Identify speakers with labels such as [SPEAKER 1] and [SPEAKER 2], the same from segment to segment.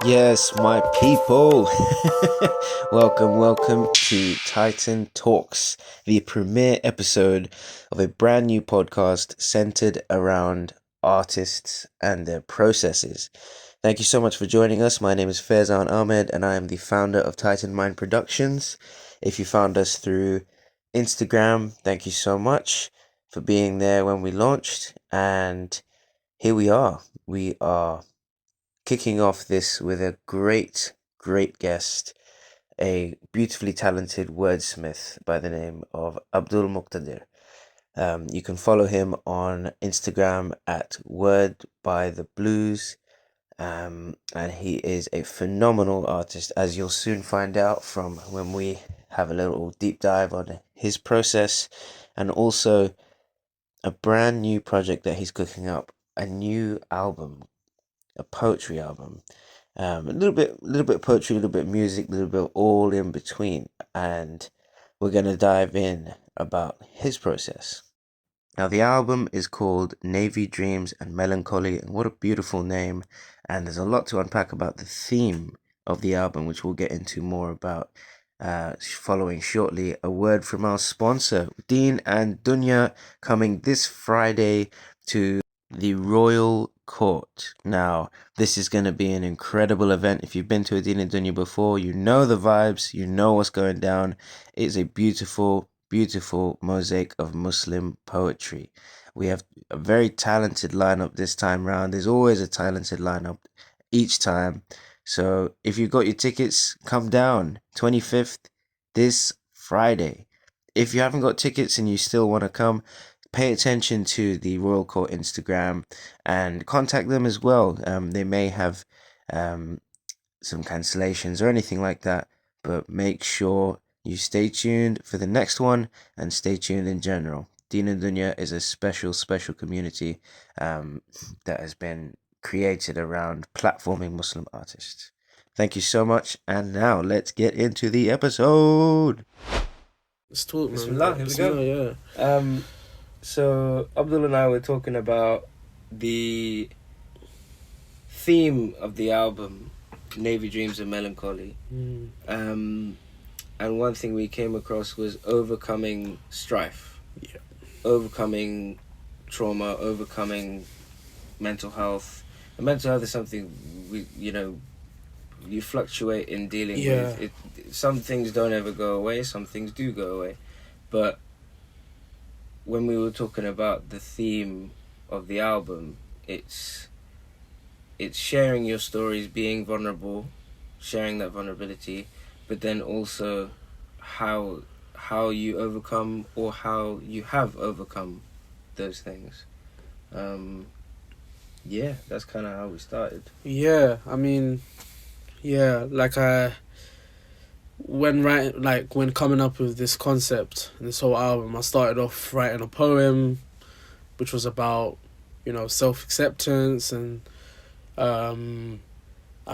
[SPEAKER 1] Yes, my people. welcome to Titan Talks, the premiere episode of a brand new podcast centered around artists and their processes. Thank you so much for joining us. My name is Faizan Ahmed and I am the founder of Titan Mind Productions. If you found us through Instagram, thank you so much for being there when we launched. And here we are. We are kicking off this with a great guest, a beautifully talented wordsmith by the name of Abdul Muqtadir. You can follow him on Instagram at Word by the Blues. And he is a phenomenal artist, as you'll soon find out from when we have a little deep dive on his process, and also a brand new project that he's cooking up, a new album, a poetry album. A little bit poetry, a little bit music, a little bit all in between, and we're gonna dive in about his process. Now, the album is called Navy Dreams and Melancholy, and what a beautiful name! And there's a lot to unpack about the theme of the album, which we'll get into more about following shortly. A word from our sponsor, Dean and Dunya, coming this Friday to the Royal Court. Now, this is going to be an incredible event. If you've been to a Dean and Dunya before, you know the vibes, you know what's going down. It's a beautiful mosaic of Muslim poetry. We have a very talented lineup this time round. There's always a talented lineup each time. So if you've got your tickets, come down 25th this Friday. If you haven't got tickets and you still want to come, pay attention to the Royal Court Instagram and contact them as well. They may have some cancellations or anything like that, but make sure you stay tuned for the next one and stay tuned in general. Deen and Dunya is a special community that has been created around platforming Muslim artists. Thank you so much, and now let's get into the episode.
[SPEAKER 2] Let's talk, man.
[SPEAKER 1] Bismillah, here we go.
[SPEAKER 2] Bismillah, yeah.
[SPEAKER 1] So Abdul and I were talking about the theme of the album, Navy Dreams and Melancholy. And one thing we came across was overcoming strife.
[SPEAKER 2] Yeah.
[SPEAKER 1] Overcoming trauma, overcoming mental health. And mental health is something you fluctuate in dealing with. Some things don't ever go away, some things do go away. But when we were talking about the theme of the album, it's sharing your stories, being vulnerable, sharing that vulnerability, but then also how you overcome or how you have overcome those things. That's kind of how we started.
[SPEAKER 2] Yeah, I mean, when coming up with this concept, this whole album, I started off writing a poem, which was about, self-acceptance, and I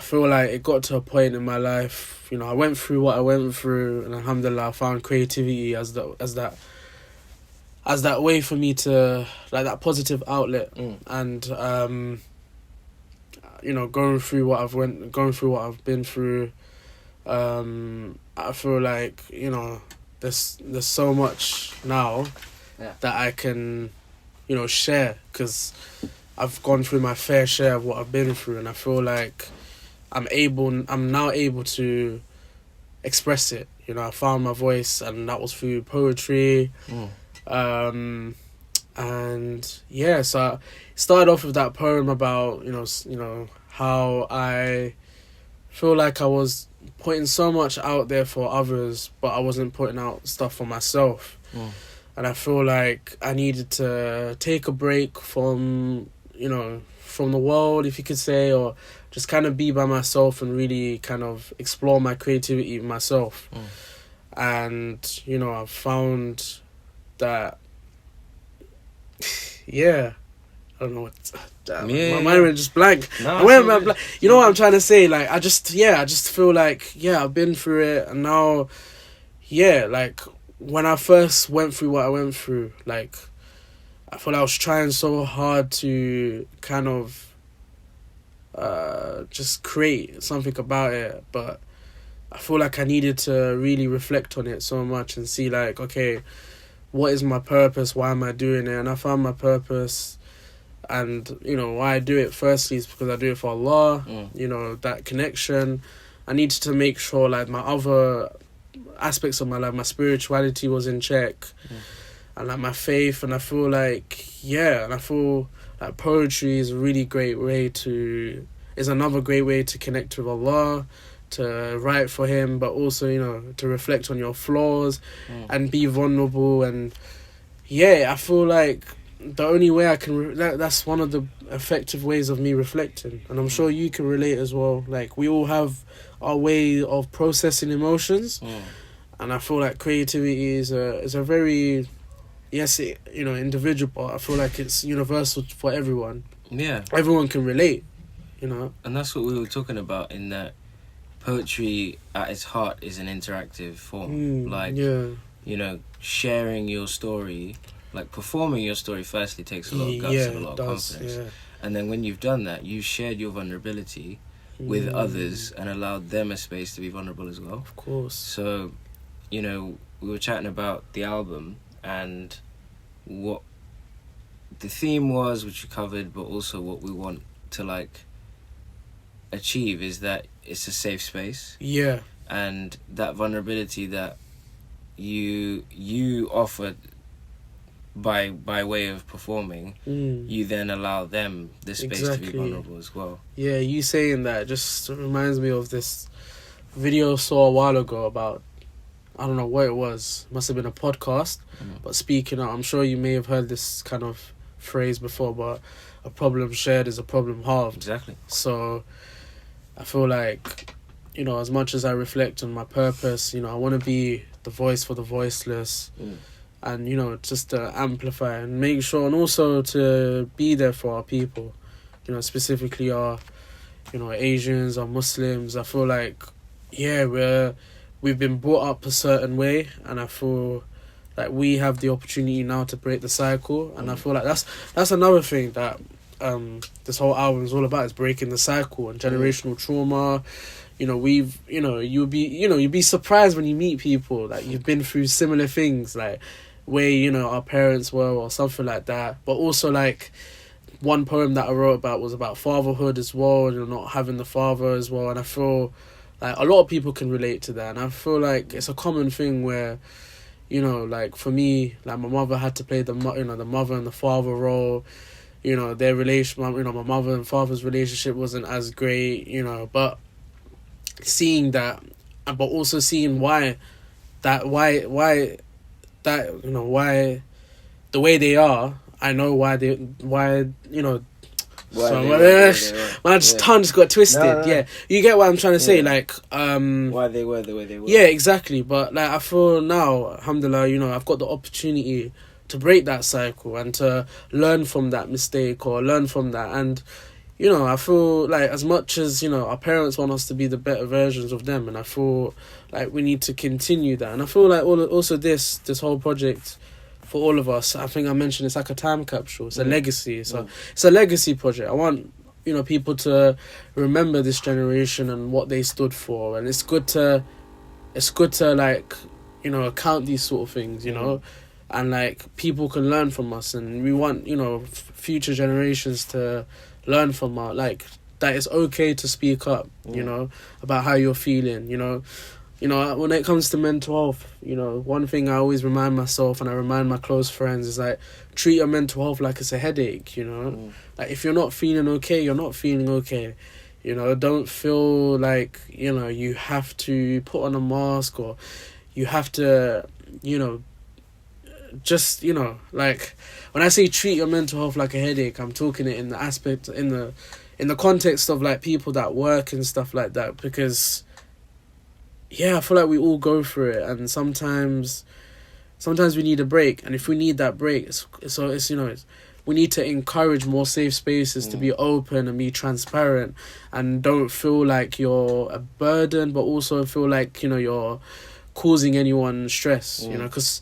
[SPEAKER 2] feel like it got to a point in my life, I went through what I went through, and alhamdulillah, I found creativity as that way for me to, like, that positive outlet. And going through what I've been through, I feel like there's so much now that I can share, because I've gone through my fair share of what I've been through, and I feel like I'm now able to express it. I found my voice, and that was through poetry. So I started off with that poem about how I feel like I was putting so much out there for others, but I wasn't putting out stuff for myself. And I feel like I needed to take a break from the world, if you could say, or just kind of be by myself and really kind of explore my creativity myself. And I've found that I don't know what. My mind went just blank.
[SPEAKER 1] No,
[SPEAKER 2] I went blank. You know what I'm trying to say? Like, I just feel like I've been through it, and now like when I first went through what I went through, like I felt I was trying so hard to kind of just create something about it. But I feel like I needed to really reflect on it so much and see like, okay, what is my purpose? Why am I doing it? And I found my purpose. And, you know, why I do it firstly is because I do it for Allah, you know, that connection. I needed to make sure, like, my other aspects of my life, my spirituality was in check. And, like, my faith. And I feel like, yeah, and I feel like poetry is a really great way to... is another great way to connect with Allah, to write for Him, but also, you know, to reflect on your flaws and be vulnerable. And, yeah, I feel like... the only way I can... that's one of the effective ways of me reflecting. And I'm sure you can relate as well. Like, we all have our way of processing emotions. And I feel like creativity is a very... yes, you know, individual, but I feel like it's universal for everyone.
[SPEAKER 3] Yeah.
[SPEAKER 2] Everyone can relate, you know?
[SPEAKER 3] And that's what we were talking about, in that poetry at its heart is an interactive form. You know, sharing your story... like, performing your story firstly takes a lot of guts and a lot of confidence. Yeah. And then when you've done that, you've shared your vulnerability with others and allowed them a space to be vulnerable as well.
[SPEAKER 2] Of course.
[SPEAKER 3] So, you know, we were chatting about the album and what the theme was, which you covered, but also what we want to, like, achieve is that it's a safe space.
[SPEAKER 2] Yeah.
[SPEAKER 3] And that vulnerability that you offer... by way of performing, you then allow them the space to be vulnerable as well. Yeah,
[SPEAKER 2] you saying that just reminds me of this video I saw a while ago about, I don't know what it was, must have been a podcast, but speaking out, I'm sure you may have heard this kind of phrase before, but a problem shared is a problem halved.
[SPEAKER 3] Exactly.
[SPEAKER 2] So I feel like, you know, as much as I reflect on my purpose, you know, I want to be the voice for the voiceless. And, you know, just to amplify and make sure, and also to be there for our people, you know, specifically our, you know, Asians, our Muslims. I feel like, yeah, we've been brought up a certain way, and I feel like we have the opportunity now to break the cycle. And I feel like that's another thing that this whole album is all about, is breaking the cycle and generational trauma. You know, you'd be surprised when you meet people that you've been through similar things, like where, you know, our parents were or something like that. But also, like, one poem that I wrote about was about fatherhood as well, you know, not having the father as well. And I feel like a lot of people can relate to that. And I feel like it's a common thing where, you know, like for me, like my mother had to play the mother and the father role. You know, their relation, you know, my mother and father's relationship wasn't as great, you know, but seeing that, but also seeing why you know, why the way they are, I know why, you know, my tongue just got twisted. No. Yeah, you get what I'm trying to say, like
[SPEAKER 3] why they were the way they were.
[SPEAKER 2] Yeah, exactly. But like, I feel now, alhamdulillah, you know, I've got the opportunity to break that cycle and to learn from that mistake or learn from that. And, you know, I feel like as much as, you know, our parents want us to be the better versions of them, and I feel like we need to continue that. And I feel like also this whole project for all of us, I think I mentioned, it's like a time capsule. It's a legacy. It's a legacy project. I want, you know, people to remember this generation and what they stood for. And it's good to like, you know, account these sort of things, you know, and like people can learn from us. And we want, you know, future generations to learn from our, like, that it's okay to speak up, you know, about how you're feeling, you know. You know, when it comes to mental health, you know, one thing I always remind myself and I remind my close friends is, like, treat your mental health like it's a headache, you know. Like, if you're not feeling okay, you're not feeling okay. You know, don't feel like, you know, you have to put on a mask or you have to, you know, just, you know, like, when I say treat your mental health like a headache, I'm talking it in the aspect, in the context of, like, people that work and stuff like that, because, yeah, I feel like we all go through it, and sometimes we need a break, and if we need that break, it's you know, we need to encourage more safe spaces to be open and be transparent, and don't feel like you're a burden, but also feel like, you know, you're causing anyone stress, you know, because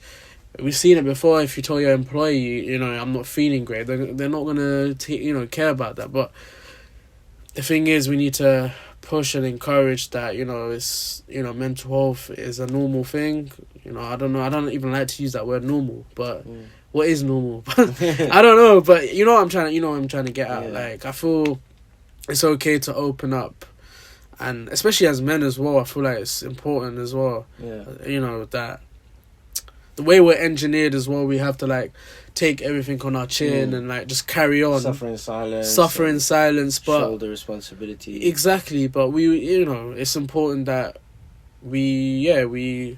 [SPEAKER 2] we've seen it before. If you tell your employee, you know, I'm not feeling great, they're not gonna you know, care about that. But the thing is, we need to push and encourage that, it's, mental health is a normal thing. I don't know, I don't even like to use that word normal, but what is normal? I don't know, but you know what I'm trying to get at. Like, I feel it's okay to open up, and especially as men as well, I feel like it's important as well. That the way we're engineered as well, we have to like take everything on our chin and like just carry on, suffer in silence, but
[SPEAKER 3] shoulder responsibility.
[SPEAKER 2] Exactly, but it's important that we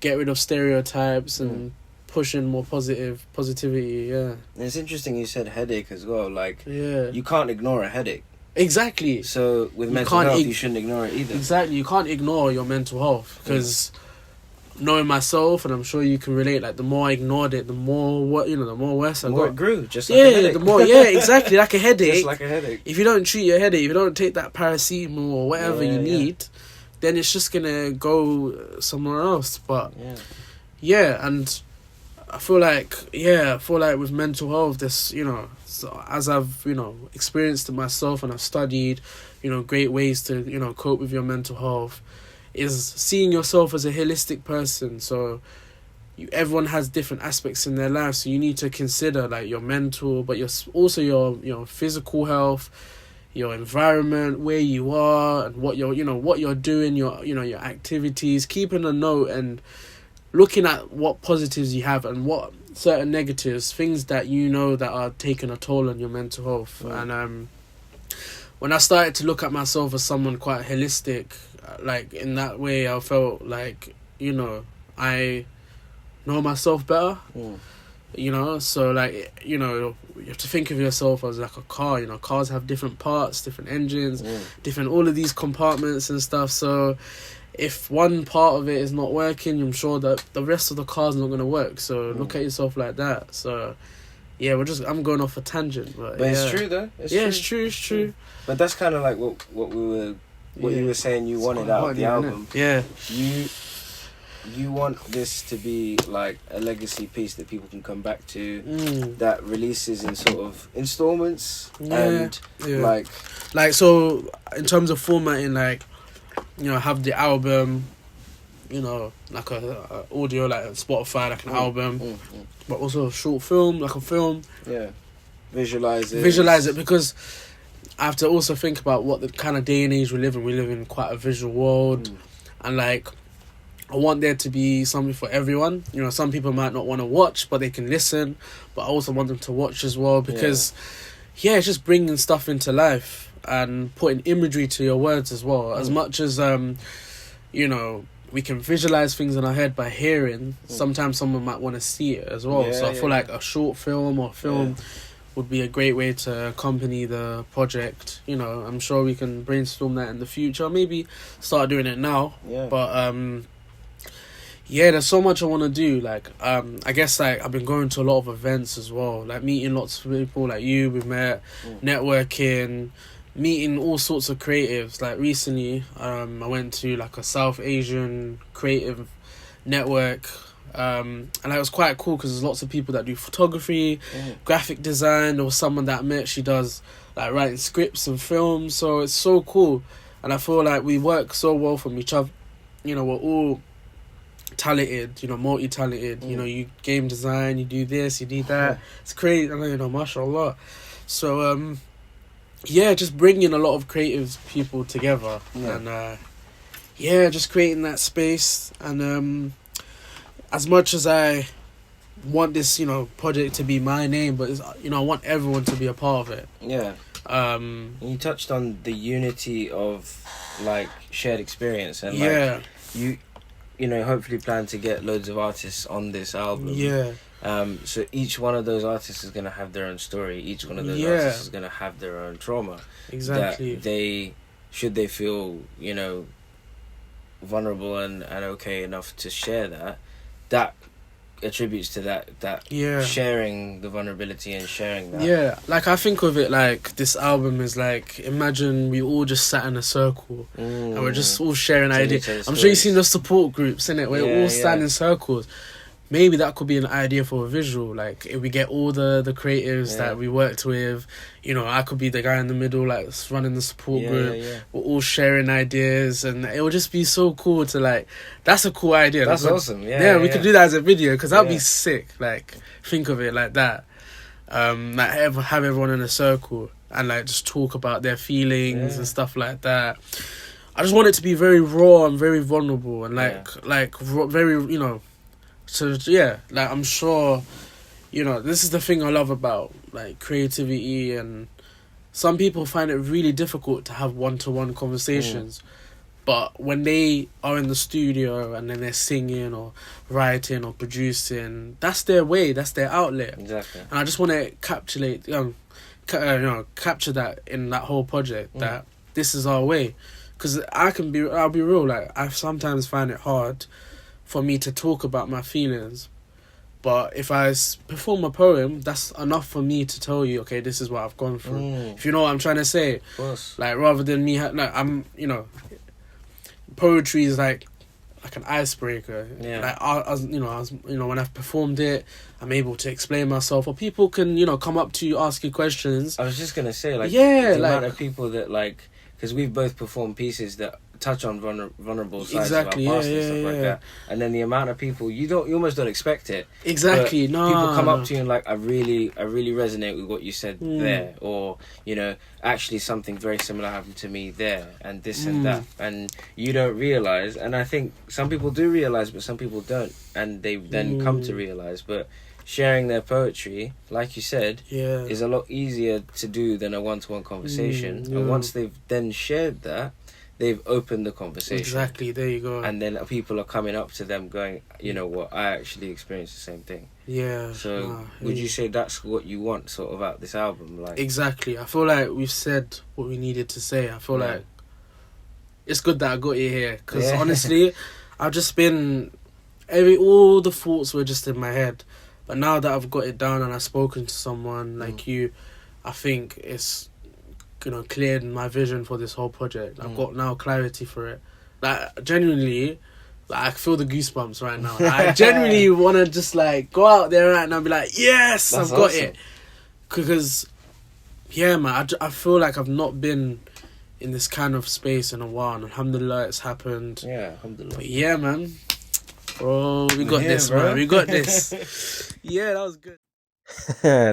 [SPEAKER 2] get rid of stereotypes and push in more positivity. And
[SPEAKER 3] it's interesting you said headache as well. Like, you can't ignore a headache.
[SPEAKER 2] Exactly.
[SPEAKER 3] So with mental health, you shouldn't ignore it either.
[SPEAKER 2] Exactly, you can't ignore your mental health, because knowing myself, and I'm sure you can relate, like, the more I ignored it, the more worse I got.
[SPEAKER 3] It grew, just like a headache.
[SPEAKER 2] The more, exactly, like a headache.
[SPEAKER 3] Just like a headache.
[SPEAKER 2] If you don't treat your headache, if you don't take that paracetamol or whatever you need, then it's just gonna go somewhere else. But and I feel like with mental health, this, so as I've experienced it myself, and I've studied great ways to cope with your mental health, is seeing yourself as a holistic person. So everyone has different aspects in their life, so you need to consider like your mental, but also your physical health, your environment, where you are, and what you're doing, your activities, keeping a note and looking at what positives you have and what certain negatives, things that that are taking a toll on your mental health. And when I started to look at myself as someone quite holistic, like in that way, I felt like I know myself better. So like you have to think of yourself as like a car. Cars have different parts, different engines, different, all of these compartments and stuff. So if one part of it is not working, I'm sure that the rest of the car's not going to work. So look at yourself like that. So I'm going off a tangent, but
[SPEAKER 3] it's true though.
[SPEAKER 2] It's true.
[SPEAKER 3] But that's kind of like what you were saying you wanted out of the album. You want this to be like a legacy piece that people can come back to, that releases in sort of installments, and
[SPEAKER 2] like so in terms of formatting, like have the album, like a audio, like Spotify, like an album, but also a short film, like a film. Visualize it, because I have to also think about what the kind of day and age we live in. We live in quite a visual world, and like I want there to be something for everyone. Some people might not want to watch, but they can listen. But I also want them to watch as well, because it's just bringing stuff into life and putting imagery to your words as well. As much as we can visualize things in our head by hearing, sometimes someone might want to see it as well. So I feel like a short film or film would be a great way to accompany the project. I'm sure we can brainstorm that in the future. Maybe start doing it now. But there's so much I want to do. Like I guess like I've been going to a lot of events as well, like meeting lots of people like you. We've met, networking, meeting all sorts of creatives. Like recently I went to like a South Asian creative network, and it was quite cool because there's lots of people that do photography, graphic design. There was someone that I met, she does like writing scripts and films, so it's so cool. And I feel like we work so well from each other. We're all talented, multi-talented. You game design, you do this, you do that. It's crazy. Mashallah. So just bringing a lot of creative people together, and just creating that space. And as much as I want this project to be my name, but I want everyone to be a part of it. You
[SPEAKER 3] touched on the unity of like shared experience, and like you hopefully plan to get loads of artists on this album. So each one of those artists is going to have their own story. Each one of those artists is going to have their own trauma.
[SPEAKER 2] Exactly.
[SPEAKER 3] That should they feel, vulnerable and okay enough to share that attributes to that sharing the vulnerability and sharing that.
[SPEAKER 2] Like I think of it like this album is like, imagine we all just sat in a circle and we're just all sharing ideas. I'm sure you've seen the support groups, innit, where all stand in circles. maybe that could be an idea for a visual. Like, if we get all the creatives that we worked with, you know, I could be the guy in the middle, like running the support group. We're all sharing ideas, and it would just be so cool to like. That's a cool idea.
[SPEAKER 3] That's
[SPEAKER 2] like,
[SPEAKER 3] awesome.
[SPEAKER 2] We could do that as a video, because that'd be sick. Like, think of it like that. Like have everyone in a circle and like just talk about their feelings and stuff like that. I just want it to be very raw and very vulnerable and very, you know. So yeah, like I'm sure, you know, this is the thing I love about like creativity, and some people find it really difficult to have one-to-one conversations. But when they are in the studio and then they're singing or writing or producing, that's their way, that's their outlet.
[SPEAKER 3] Exactly.
[SPEAKER 2] And I just want to capture that in that whole project, that this is our way. Because I'll be real, like, I sometimes find it hard for me to talk about my feelings. But if I perform a poem, that's enough for me to tell you, okay, this is what I've gone through. If you know what I'm trying to say.
[SPEAKER 3] Of course.
[SPEAKER 2] Like, rather than me, I'm, you know, poetry is like an icebreaker. Like, when I've performed it, I'm able to explain myself, or people can, you know, come up to you, ask you questions.
[SPEAKER 3] I was just gonna say, like, the amount of people that, like, because we've both performed pieces that touch on vulnerable sides of our past and stuff like that, and then the amount of people you almost don't expect it.
[SPEAKER 2] Exactly. No.
[SPEAKER 3] People come up to you and like, I really resonate with what you said there, or, you know, actually something very similar happened to me there, and this and that, and you don't realize. And I think some people do realize, but some people don't, and they then come to realize. But sharing their poetry, like you said, is a lot easier to do than a one-to-one conversation. And once they've then shared that, they've opened the conversation.
[SPEAKER 2] Exactly, there you go.
[SPEAKER 3] And then people are coming up to them going, you know what, I actually experienced the same thing.
[SPEAKER 2] Yeah.
[SPEAKER 3] So would you say that's what you want sort of out this album? Like,
[SPEAKER 2] exactly. I feel like we've said what we needed to say. I feel like it's good that I got you here, because honestly, I've just been... all the thoughts were just in my head. But now that I've got it down and I've spoken to someone like you, I think it's, you know, cleared my vision for this whole project. I've got now clarity for it. Like, genuinely, like, I feel the goosebumps right now. Like, I genuinely want to just like go out there right now and be like, yes, that's I've got it. Because, yeah, man, I feel like I've not been in this kind of space in a while. And alhamdulillah, it's happened.
[SPEAKER 3] Yeah, alhamdulillah.
[SPEAKER 2] But yeah, man. Bro, we got this, bro. Man. We got this. Yeah, that was good.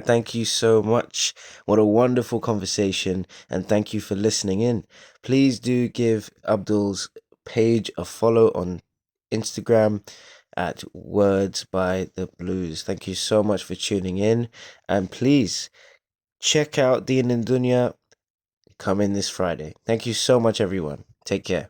[SPEAKER 1] Thank you so much. What a wonderful conversation, and thank you for listening in. Please do give Abdul's page a follow on Instagram at Words by the Blues. Thank you so much for tuning in, and please check out Deen and Dunya coming this Friday. Thank you so much, everyone. Take care.